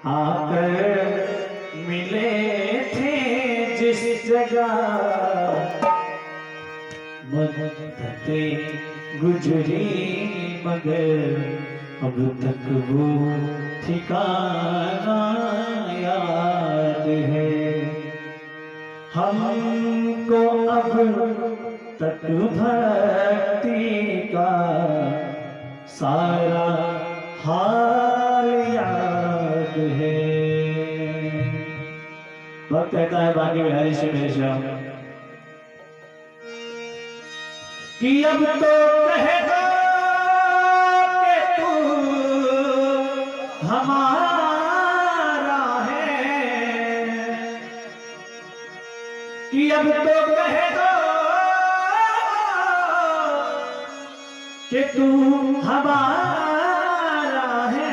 आकर मिले थे जिस जगह मुद्दतें गुजरी मगर अब तक वो ठिकाना याद है। हमको अब तक भक्ति का सारा हाल याद है। वक्त कहता है बाकी बिहारी से मेरे श्याम कि अब तो कह दो कि तू हमारा है, कि अब तो कह दो कि तू हमारा है,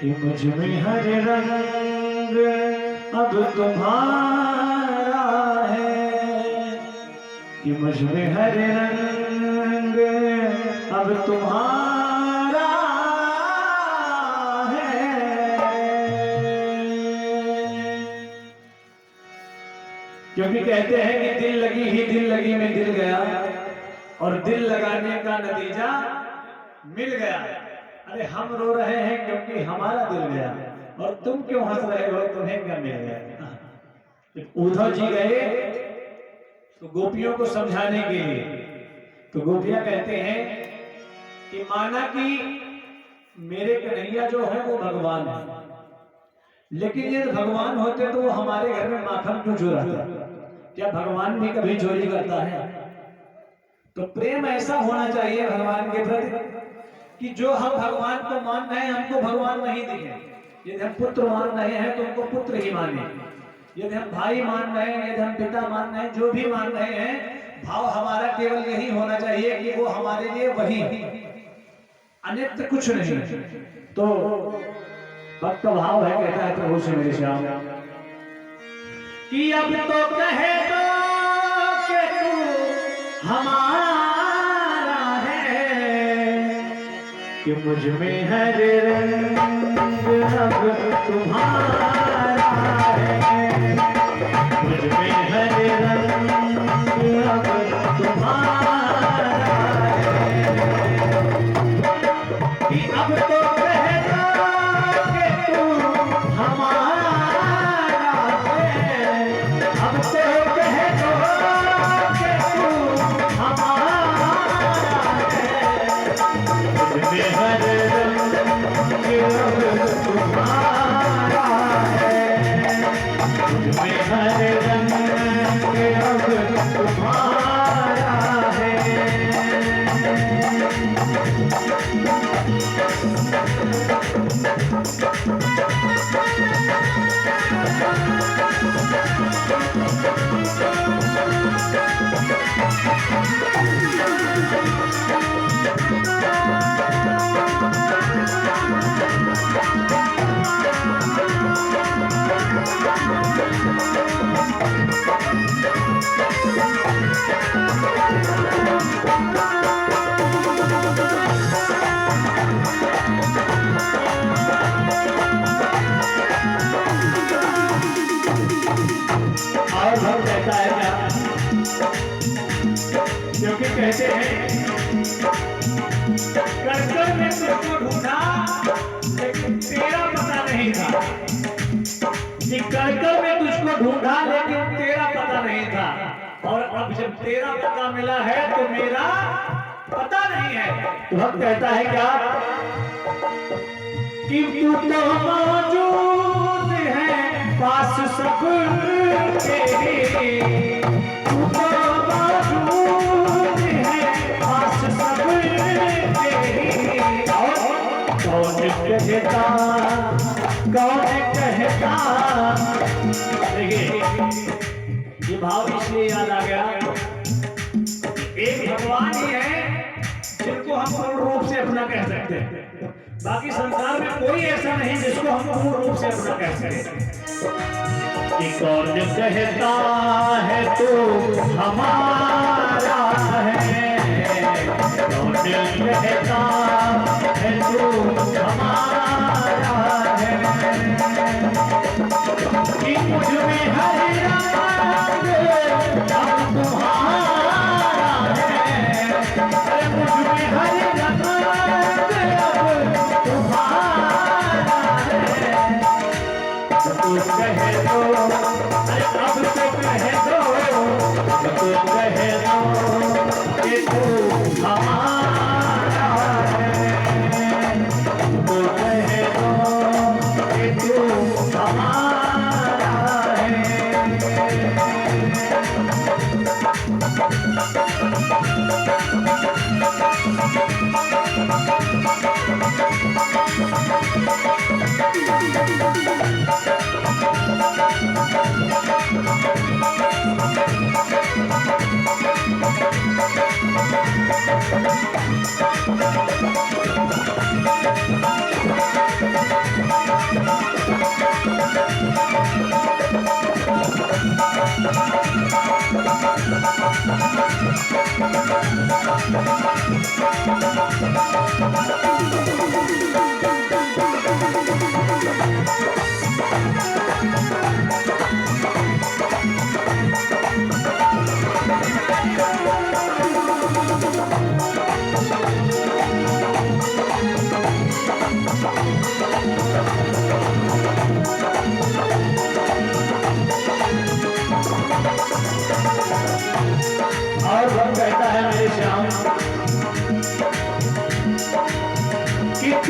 कि मुझ में हर रंग अब तुम्हारा है, कि मुझ में हर रंग अब तुम्हारा है। क्योंकि कहते हैं कि दिल लगी ही दिल लगी में दिल गया, और दिल लगाने का नतीजा मिल गया। अरे हम रो रहे हैं क्योंकि हमारा दिल गया, और तुम क्यों हंस रहे हो, तुम्हें क्या मिल गया। जब उद्धव जी गए तो गोपियों को समझाने के लिए, तो गोपियां कहते हैं कि माना कि मेरे कन्हैया जो है वो भगवान है, लेकिन यदि भगवान होते तो वो हमारे घर में माखन क्यों चुराते। क्या भगवान भी कभी चोरी करता है। तो प्रेम ऐसा होना चाहिए भगवान के प्रति कि जो हम भगवान को मान रहे हैं हमको भगवान नहीं दिखे। यदि हम पुत्र मान रहे हैं तो उनको पुत्र ही माने, यदि हम भाई मान रहे हैं, यदि हम पिता मान रहे हैं, जो भी मान रहे हैं, भाव हमारा केवल यही होना चाहिए कि वो हमारे लिए वही, अन्यत्र कुछ नहीं। तो भक्त भाव है, कहता है प्रभु से मेरे श्याम कि अब तो कहे दो कि तू हमारा है, कि मुझ में हर रंग अब तुम्हारा है, मुझ में हर रंग अब तुम्हारा है, कि अब तो कह दो कि तू हमारा है, अब तो कह दो कि तू हमारा है, मुझ में हर रंग अब तुम्हारा है, मुझ में हर रंग अब तुम्हारा है। क्योंकि कहते हैं कड़कड़ में तुझको ढूंढा लेकिन तेरा पता नहीं था, कि कड़कड़ में तुझको ढूंढा लेकिन तेरा पता नहीं था, और अब जब तेरा पता मिला है तो मेरा पता नहीं है। तो भक्त कहता है क्या कि तू तो मौजूद है पास सब तेरे, तू तो मौजूद है पास सब तेरे, और कौन कहता देखिए ये भाव इसलिए याद आ गया, एक भगवान ही है जिनको हम पूर्ण रूप से अपना कह सकते हैं, बाकी संसार में कोई ऐसा नहीं जिसको हम पूर्ण रूप से अपना कह सकें। कि कौन कहता है तो हमारा है, कौन कहता है तो हमारा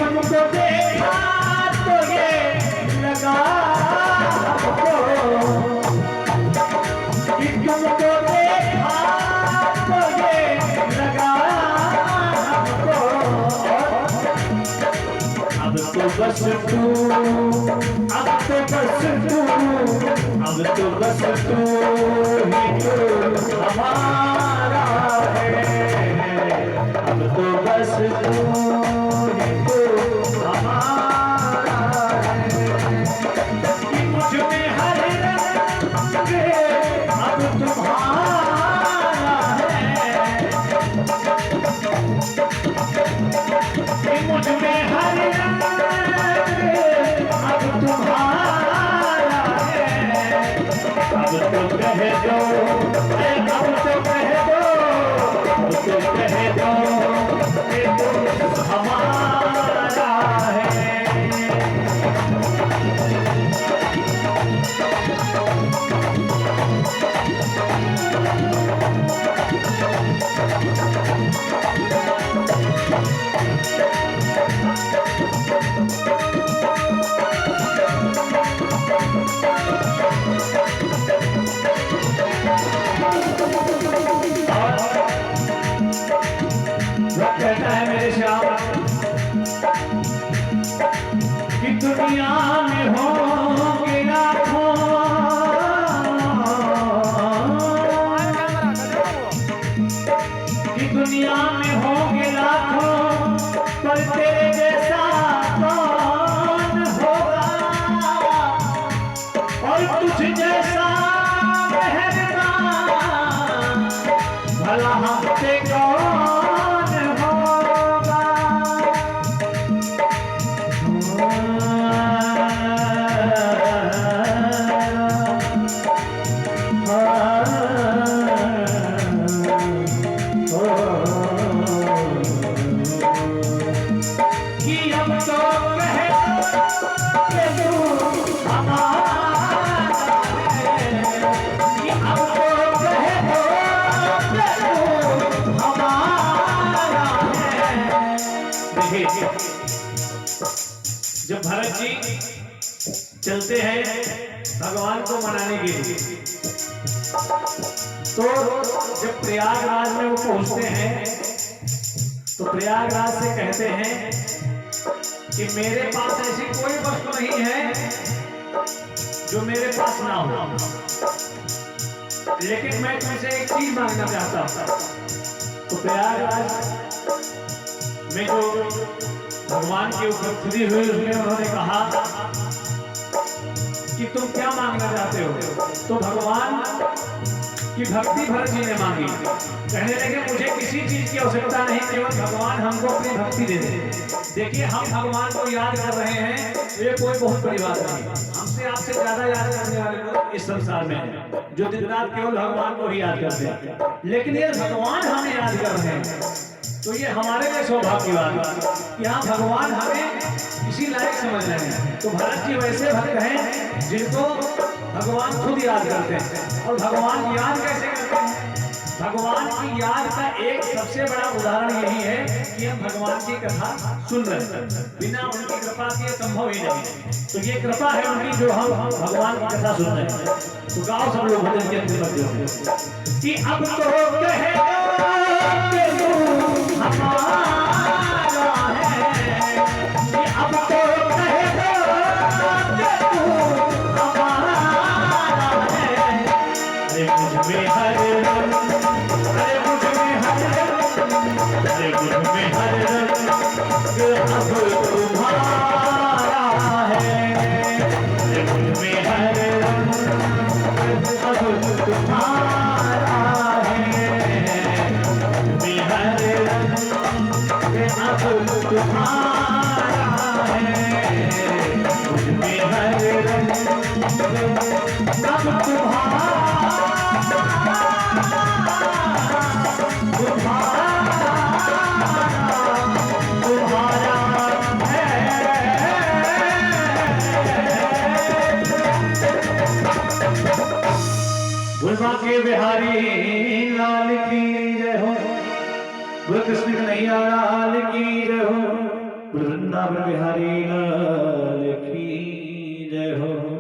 तुमको देखा तो ये लगा हमको, कि तुमको देखा तो ये लगा हमको, अब तो बस तू, अब तो बस तू, अब तो बस तू ही तो हमारा है, अब तो बस तू ही तो हमारा है, कि मुझ में हर रंग अब तुम्हारा है, कि मुझ में हर रंग अब तुम्हारा है, अब तो कह दो, अब तो कह दो, अब तो कह दो कि तुम हमारा है। कहता है मेरे श्याम कि दुनिया में होंगे लाखों, कि दुनिया में होंगे लाखों, पर तेरे जैसा कौन होगा, और तुझ जैसा मेहरबान भला हमसे कौन होगा। कि हम तो कहे कि तू हमारा है, कि हम तो कहे कि तू हमारा है। देखिए, जब भरत जी चलते हैं भगवान को मनाने के लिए, तो जब प्रयागराज में वो पहुंचते हैं तो प्रयागराज से कहते हैं कि मेरे पास ऐसी कोई वस्तु नहीं है जो मेरे पास ना हो, लेकिन मैं तुमसे एक चीज मांगना चाहता हूं। तो प्रयागराज में जो भगवान की उपस्थिति हुई उसमें उन्होंने कहा कि तुम क्या मांगना चाहते हो। तो भगवान की भक्ति भरत जी ने मांगी। कहने लगे मुझे किसी चीज की आवश्यकता नहीं, केवल भगवान हमको अपनी भक्ति दे दे। देखिए, हम भगवान को याद कर रहे हैं, ये कोई बहुत बड़ी बात नहीं। हमसे आपसे ज्यादा याद करने वाले लोग इस संसार में हैं, जो दिन रात केवल भगवान को ही याद करते हैं। लेकिन ये भगवान हमें याद कर रहे हैं, तो ये हमारे लिए सौभाग्य की बात है कि यहाँ भगवान हमें इसी लायक समझ रहे हैं। तो भरत जी वैसे भक्त हैं जिनको भगवान खुद याद करते हैं। और भगवान की याद कैसे करते हैं? भगवान की याद का एक सबसे बड़ा उदाहरण यही है कि हम भगवान की कथा सुन रहे हैं। बिना उनकी कृपा के संभव ही नहीं। तो ये कृपा है उनकी जो हम भगवान की कथा सुन रहे हैं। तो गाओ सब लोग भजन के अंतिम कि अब तो कहे कि तू हमारा है, कि अब तो कहे कि तू हमारा है। अरे मुझ में हर रंग, अरे मुझ में हर रंग, अरे मुझ में हर रंग अब तुम्हारा है। अरे मुझ में हर रंग अब तुम्हारा है। मुझ में हर रंग अब तुम्हारा है। मुझ में हर रंग अब तुम्हारा गुलबा के बिहारी लाल की जय हो, कृष्ण कन्हैया लाल की जय हो। वृंदावन बिहारी लाल की जय हो।